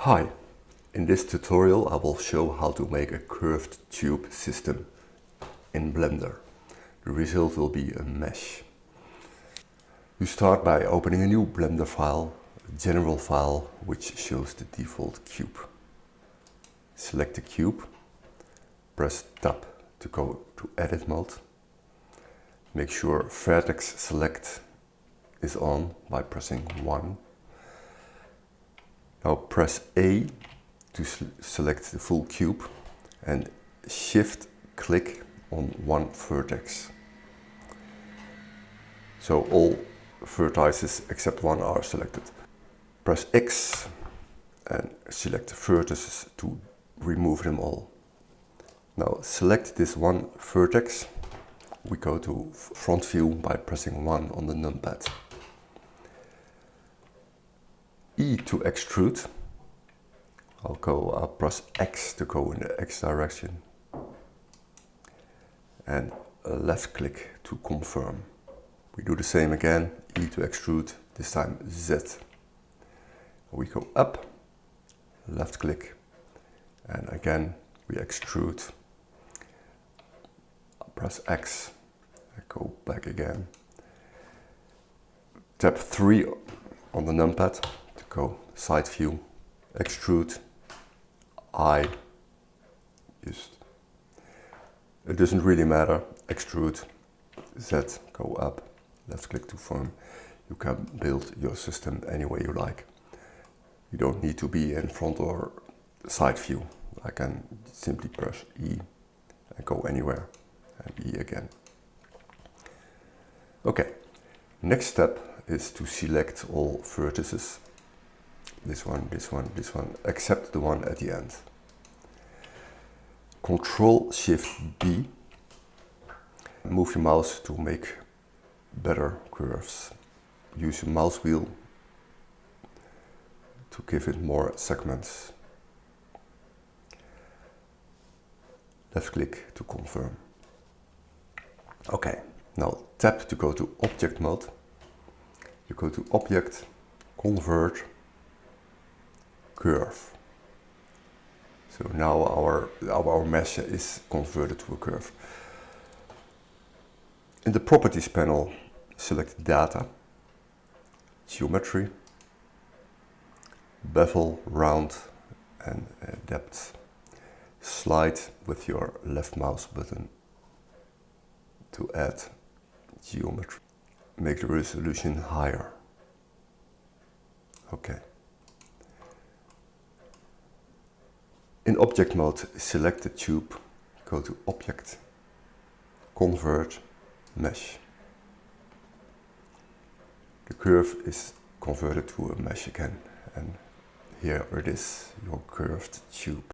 Hi, in this tutorial I will show how to make a curved tube system in Blender. The result will be a mesh. You start by opening a new Blender file, a general file which shows the default cube. Select the cube, press Tab to go to edit mode. Make sure vertex select is on by pressing 1. Now press A to select the full cube and shift click on one vertex. So all vertices except one are selected. Press X and select the vertices to remove them all. Now select this one vertex. We go to front view by pressing 1 on the numpad. E to extrude. I'll press X to go in the X direction. And left click to confirm. We do the same again, E to extrude, this time Z. We go up, left click, and again we extrude. I'll press X, I go back again. Tap 3 on the numpad to go side view, extrude, I, just, it doesn't really matter, extrude, Z, go up, left click to form. You can build your system any way you like. You don't need to be in front or side view. I can simply press E and go anywhere, and E again. Okay, next step is to select all vertices. This one, this one, this one, except the one at the end. Control Shift B. Move your mouse to make better curves. Use your mouse wheel to give it more segments. Left click to confirm. Okay, now tap to go to object mode. You go to object, convert, curve. So now our mesh is converted to a curve. In the properties panel, select data, geometry, bevel, round and depth. Slide with your left mouse button to add geometry. Make the resolution higher. Okay. In object mode, select the tube, go to object, convert, mesh. The curve is converted to a mesh again, and here it is, your curved tube.